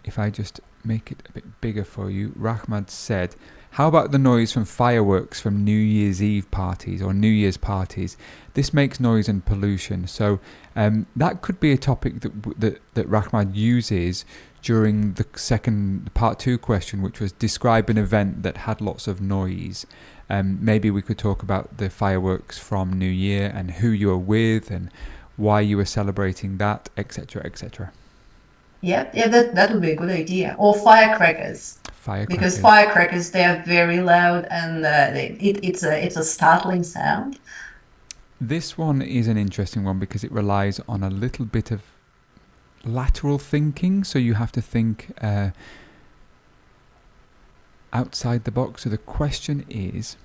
if I just make it a bit bigger for you, Rahmad said, how about the noise from fireworks from New Year's Eve parties or New Year's parties? This makes noise and pollution. So that could be a topic that Rahmad uses during the second part 2 question, which was describe an event that had lots of noise. Maybe we could talk about the fireworks from New Year and who you were with and why you were celebrating that, etc., etc. Yeah, that would be a good idea. Or firecrackers. Because firecrackers, they are very loud, and it's a startling sound. This one is an interesting one because it relies on a little bit of lateral thinking. So you have to think outside the box. So the question is,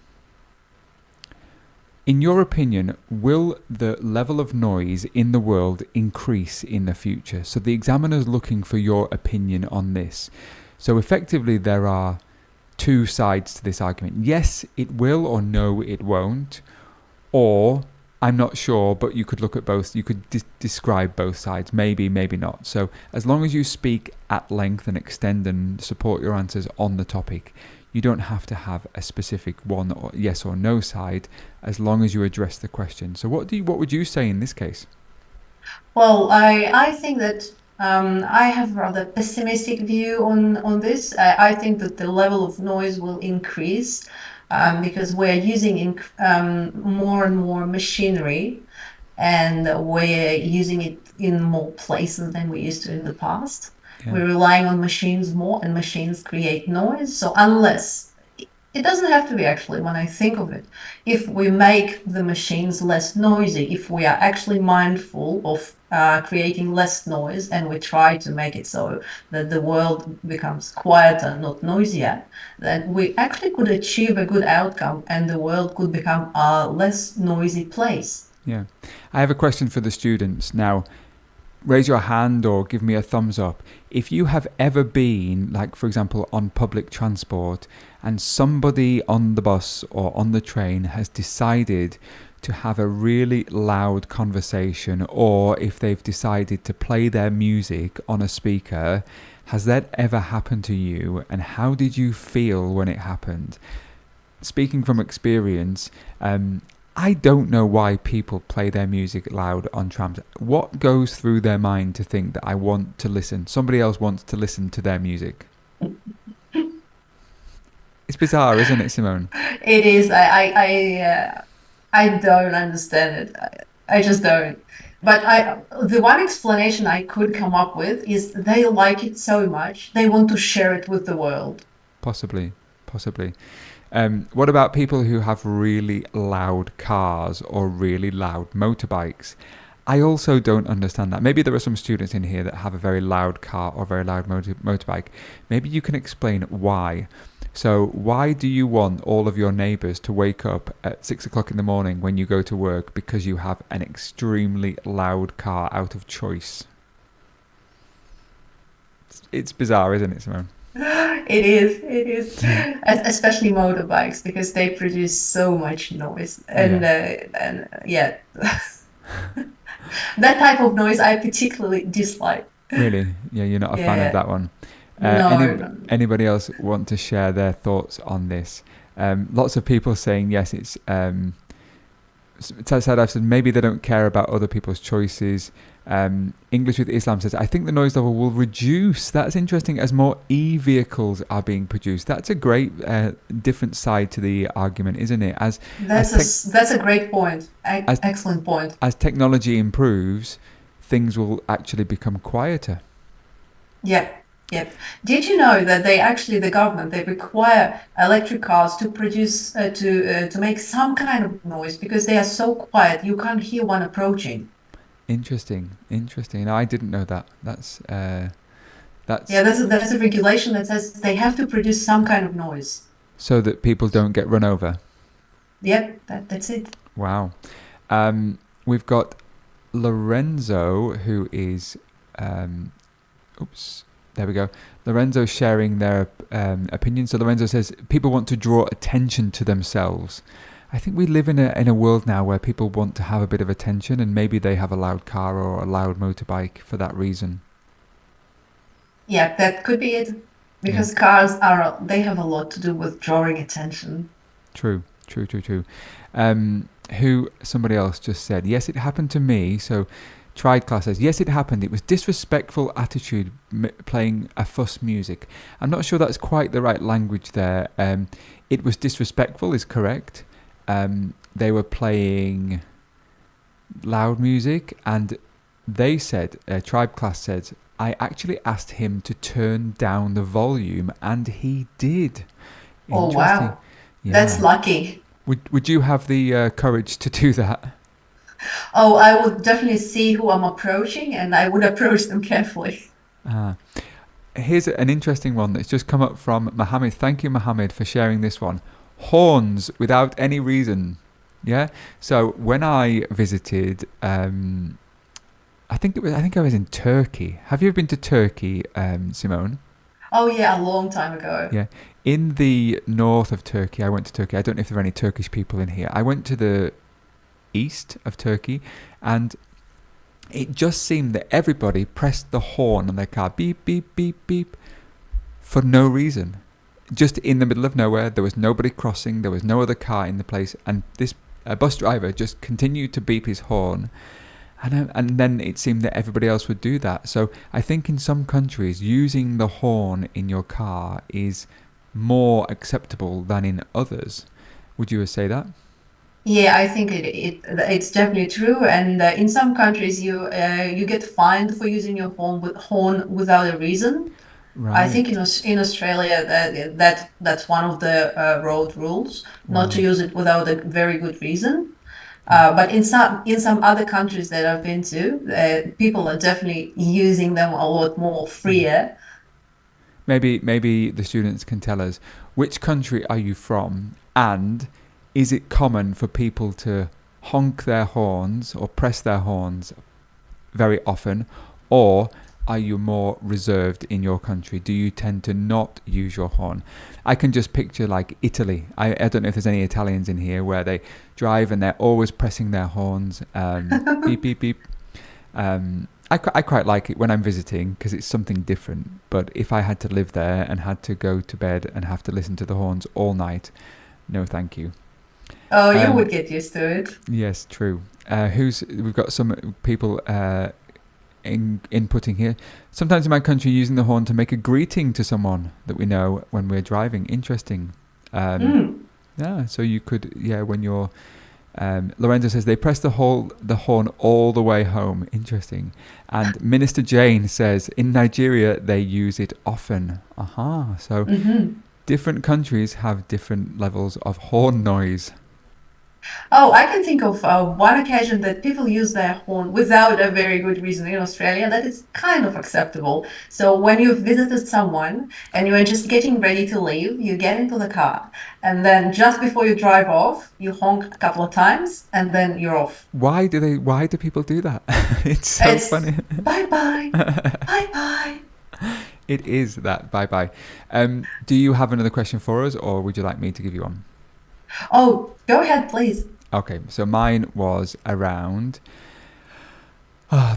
in your opinion, will the level of noise in the world increase in the future? So the examiner's looking for your opinion on this. So effectively, there are 2 sides to this argument. Yes, it will, or no, it won't. Or, I'm not sure, but you could look at both. You could describe both sides. Maybe, maybe not. So as long as you speak at length and extend and support your answers on the topic, you don't have to have a specific one or yes or no side, as long as you address the question. So what would you say in this case? Well, I think that I have a rather pessimistic view on this. I think that the level of noise will increase because we're using more and more machinery, and we're using it in more places than we used to in the past. Yeah. We're relying on machines more, and machines create noise. So unless, it doesn't have to be actually, when I think of it, if we make the machines less noisy, if we are actually mindful of creating less noise, and we try to make it so that the world becomes quieter, not noisier, then we actually could achieve a good outcome, and the world could become a less noisy place. Yeah. I have a question for the students now. Raise your hand or give me a thumbs up if you have ever been, like for example, on public transport, and somebody on the bus or on the train has decided to have a really loud conversation, or if they've decided to play their music on a speaker. Has that ever happened to you, and how did you feel when it happened? Speaking from experience, I don't know why people play their music loud on trams. What goes through their mind to think that I want to listen, somebody else wants to listen to their music? It's bizarre, isn't it, Simone? It is. I don't understand it. I just don't. But the one explanation I could come up with is they like it so much, they want to share it with the world. Possibly. What about people who have really loud cars or really loud motorbikes? I also don't understand that. Maybe there are some students in here that have a very loud car or very loud motorbike. Maybe you can explain why. So why do you want all of your neighbours to wake up at 6 o'clock in the morning when you go to work because you have an extremely loud car out of choice? It's bizarre, isn't it, Simone? It is. Especially motorbikes, because they produce so much noise. And that type of noise I particularly dislike. Really? Yeah, you're not a fan of that one. No. Anybody else want to share their thoughts on this? Lots of people saying yes, I've said maybe they don't care about other people's choices. English with Islam says, I think the noise level will reduce. That's interesting as more e-vehicles are being produced. That's a great different side to the argument, isn't it? That's a great point. Excellent point. As technology improves, things will actually become quieter. Yeah. Yep. Did you know that the government, they require electric cars to produce, to make some kind of noise because they are so quiet, you can't hear one approaching. Interesting. No, I didn't know that. That's Yeah, there's a regulation that says they have to produce some kind of noise. So that people don't get run over. Yep, that's it. Wow. We've got Lorenzo, who is, there we go. Lorenzo sharing their opinion. So Lorenzo says, people want to draw attention to themselves. I think we live in a world now where people want to have a bit of attention, and maybe they have a loud car or a loud motorbike for that reason. Yeah, that could be it. Because cars they have a lot to do with drawing attention. True. Somebody else just said, yes, it happened to me. So Tried Class says, yes, it happened. It was disrespectful attitude playing a fuss music. I'm not sure that's quite the right language there. It was disrespectful is correct. They were playing loud music, and they said, Tribe Class said, I actually asked him to turn down the volume, and he did. Oh, wow. Yeah. That's lucky. Would you have the courage to do that? Oh, I would definitely see who I'm approaching, and I would approach them carefully. Here's an interesting one that's just come up from Mohammed. Thank you, Mohammed, for sharing this one. Horns without any reason. Yeah. So when I visited, I think I was in Turkey. Have you ever been to Turkey, Simone? Oh yeah, a long time ago. Yeah. In the north of Turkey, I went to Turkey. I don't know if there are any Turkish people in here. I went to the east of Turkey, and it just seemed that everybody pressed the horn on their car, beep, beep, beep, beep, for no reason. Just in the middle of nowhere, there was nobody crossing, there was no other car in the place, and this bus driver just continued to beep his horn, and then it seemed that everybody else would do that. So I think in some countries, using the horn in your car is more acceptable than in others. Would you say that? Yeah, I think it's definitely true. And in some countries, you get fined for using your horn without a reason. Right. I think in Australia that's one of the road rules, not to use it without a very good reason. But in some other countries that I've been to, people are definitely using them a lot more freer. Maybe the students can tell us, which country are you from, and is it common for people to honk their horns or press their horns very often, or are you more reserved in your country? Do you tend to not use your horn? I can just picture like Italy. I don't know if there's any Italians in here where they drive and they're always pressing their horns. Beep, beep, beep. I quite like it when I'm visiting because it's something different. But if I had to live there and had to go to bed and have to listen to the horns all night, no thank you. Oh, you would get used to it. Yes, true. We've got some people inputting here. Sometimes in my country, using the horn to make a greeting to someone that we know when we're driving. Interesting. Yeah, so you could, when you're... Lorenzo says they press the horn all the way home. Interesting. And Minister Jane says in Nigeria they use it often. So different countries have different levels of horn noise. Oh, I can think of one occasion that people use their horn without a very good reason in Australia that is kind of acceptable. So when you've visited someone and you are just getting ready to leave, you get into the car, and then just before you drive off, you honk a couple of times, and then you're off. Why do people do that? It's so funny. Bye-bye. Bye-bye. It is that bye-bye. Do you have another question for us, or would you like me to give you one? Oh, go ahead, please. Okay, so mine was around...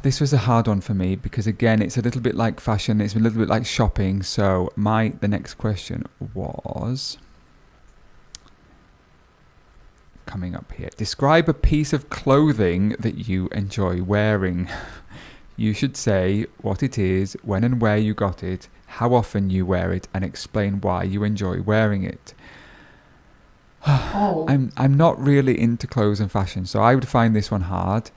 this was a hard one for me because, again, it's a little bit like fashion. It's a little bit like shopping. So the next question was... coming up here. Describe a piece of clothing that you enjoy wearing. You should say what it is, when and where you got it, how often you wear it, and explain why you enjoy wearing it. Oh. I'm not really into clothes and fashion, so I would find this one hard.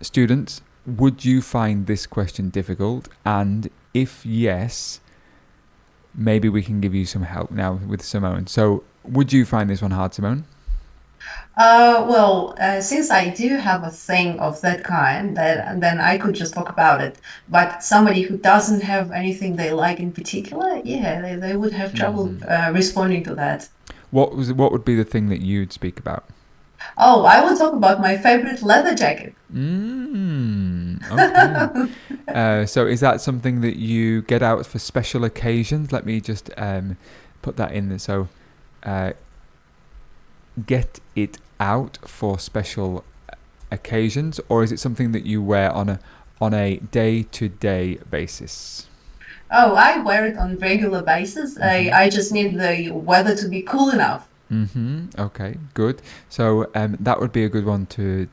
Students, would you find this question difficult? And if yes, maybe we can give you some help now with Simone. So would you find this one hard, Simone? Well, since I do have a thing of that kind, then I could just talk about it. But somebody who doesn't have anything they like in particular, yeah, they would have trouble responding to that. What would be the thing that you'd speak about? Oh, I will talk about my favorite leather jacket. Okay. So is that something that you get out for special occasions? Let me just put that in there. So get it out for special occasions, or is it something that you wear on a day-to-day basis? Oh, I wear it on regular basis. I just need the weather to be cool enough. Okay, good. So that would be a good one to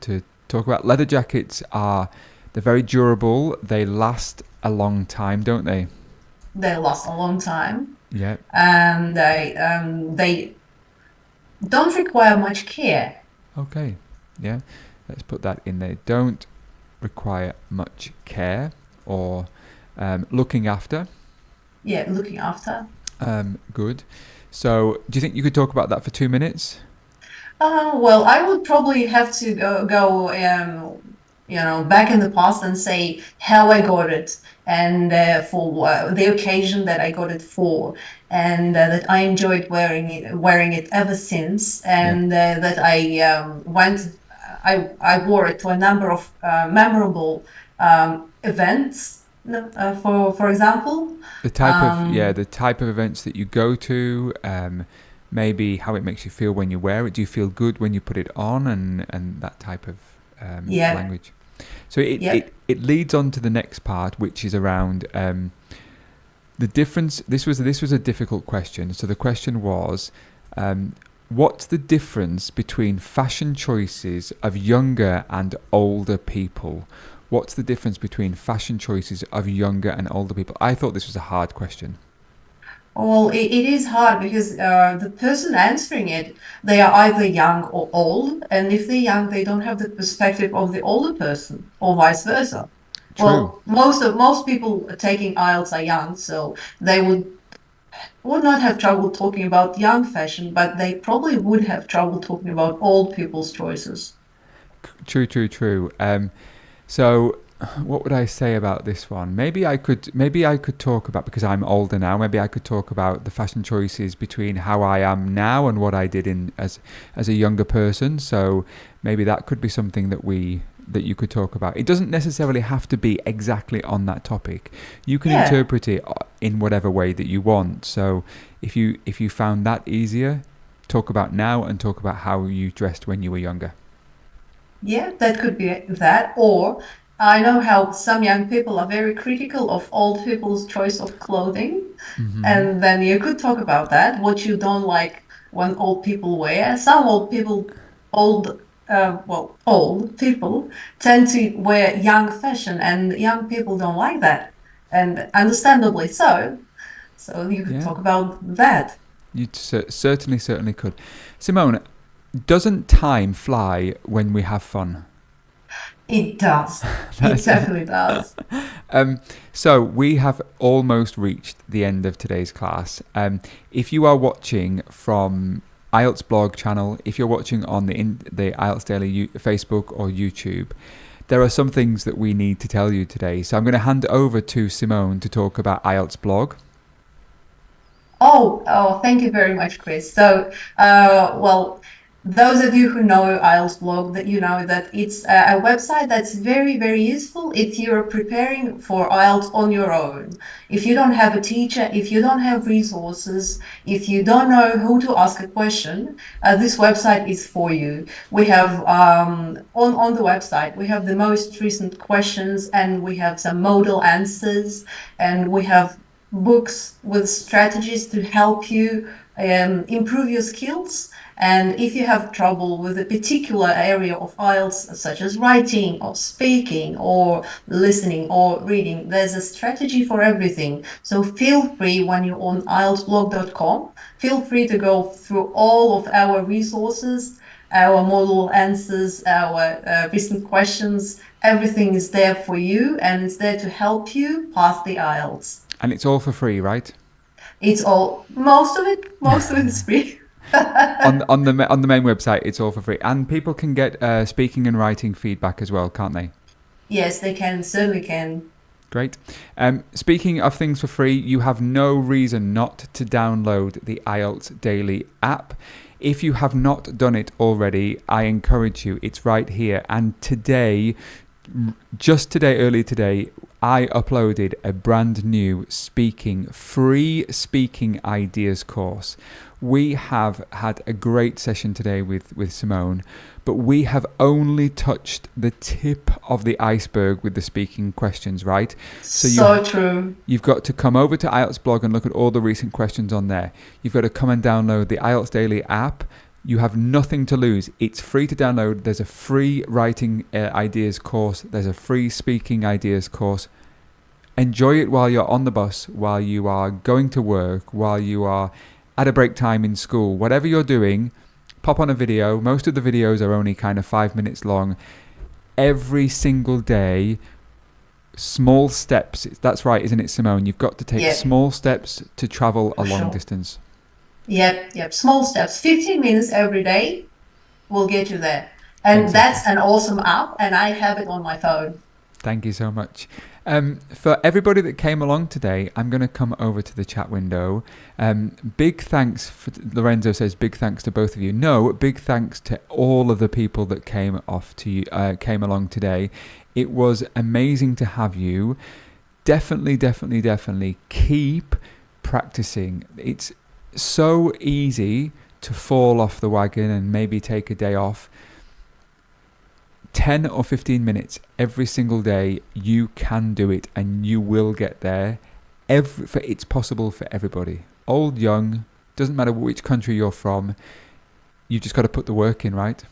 talk about. Leather jackets they're very durable. They last a long time, don't they? They last a long time. Yeah. And they don't require much care. Okay. Yeah. Let's put that in there. Don't require much care or looking after. Yeah, looking after. Good. So do you think you could talk about that for 2 minutes? Well, I would probably have to go back in the past and say how I got it and for the occasion that I got it for, and that I enjoyed wearing it ever since, and that I wore it to a number of memorable events. For example, the type of events that you go to, maybe how it makes you feel when you wear it. Do you feel good when you put it on, and that type of language? So it leads on to the next part, which is around the difference. This was a difficult question. So the question was, what's the difference between fashion choices of younger and older people? What's the difference between fashion choices of younger and older people? I thought this was a hard question. Well, it is hard because the person answering it, they are either young or old, and if they're young, they don't have the perspective of the older person, or vice versa. True. Well, most people taking IELTS are young, so they would not have trouble talking about young fashion, but they probably would have trouble talking about old people's choices. True. So what would I say about this one? Maybe I could talk about, because I'm older now, maybe I could talk about the fashion choices between how I am now and what I did as a younger person. So maybe that could be something that you could talk about. It doesn't necessarily have to be exactly on that topic. You can interpret it in whatever way that you want. So if you found that easier, talk about now and talk about how you dressed when you were younger. Yeah, that could be that. Or I know how some young people are very critical of old people's choice of clothing. And then you could talk about that, what you don't like when old people wear. Some old people tend to wear young fashion, and young people don't like that. And understandably so. So you could talk about that. You certainly could. Simone, doesn't time fly when we have fun? It does. It definitely does. So we have almost reached the end of today's class. If you are watching from IELTS blog channel, if you're watching on the IELTS Daily Facebook or YouTube, there are some things that we need to tell you today. So I'm going to hand over to Simone to talk about IELTS blog. Oh, thank you very much, Chris. So, well, those of you who know IELTS-Blog, that you know that it's a website that's very, very useful if you're preparing for IELTS on your own. If you don't have a teacher, if you don't have resources, if you don't know who to ask a question, this website is for you. We have on the website, we have the most recent questions, and we have some modal answers, and we have books with strategies to help you improve your skills. And if you have trouble with a particular area of IELTS, such as writing or speaking or listening or reading, there's a strategy for everything. So feel free, when you're on IELTS-Blog.com, feel free to go through all of our resources, our model answers, our recent questions. Everything is there for you, and it's there to help you pass the IELTS. And it's all for free, right? It's all, most of it is free. on the main website, it's all for free, and people can get speaking and writing feedback as well, can't they? Yes, they can, certainly can. Great. Speaking of things for free, you have no reason not to download the IELTS Daily app. If you have not done it already, I encourage you. It's right here. And today, earlier today, I uploaded a brand new free speaking ideas course. We have had a great session today with Simone, but we have only touched the tip of the iceberg with the speaking questions, right? So true. You've got to come over to IELTS Blog and look at all the recent questions on there. You've got to come and download the IELTS Daily app. You have nothing to lose. It's free to download. There's a free writing ideas course. There's a free speaking ideas course. Enjoy it while you're on the bus, while you are going to work, while you are at a break time in school. Whatever you're doing, pop on a video. Most of the videos are only kind of 5 minutes long. Every single day, small steps. That's right, isn't it, Simone? You've got to take small steps to travel a long distance. Yep. Small steps. 15 minutes every day will get you there. And That's an awesome app, and I have it on my phone. Thank you so much. For everybody that came along today, I'm going to come over to the chat window. Big thanks, Lorenzo says, big thanks to both of you. No, big thanks to all of the people that came along today. It was amazing to have you. Definitely keep practicing. It's so easy to fall off the wagon and maybe take a day off. 10 or 15 minutes every single day, you can do it and you will get there. It's possible for everybody. Old, young, doesn't matter which country you're from. You just got to put the work in, right?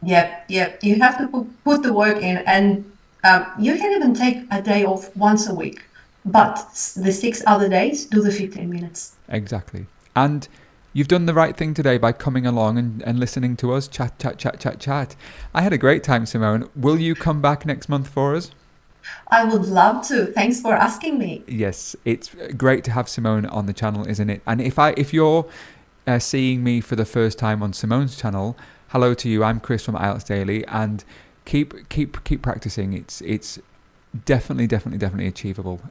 Yep. You have to put the work in, and you can even take a day off once a week. But the 6 other days, do the 15 minutes. Exactly. And you've done the right thing today by coming along and listening to us chat. I had a great time, Simone. Will you come back next month for us? I would love to. Thanks for asking me. Yes, it's great to have Simone on the channel, isn't it? And if you're seeing me for the first time on Simone's channel, hello to you. I'm Chris from IELTS Daily, and keep practicing. It's definitely achievable.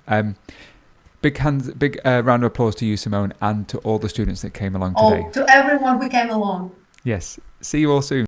Big round of applause to you, Simone, and to all the students that came along today. To everyone who came along. Yes. See you all soon.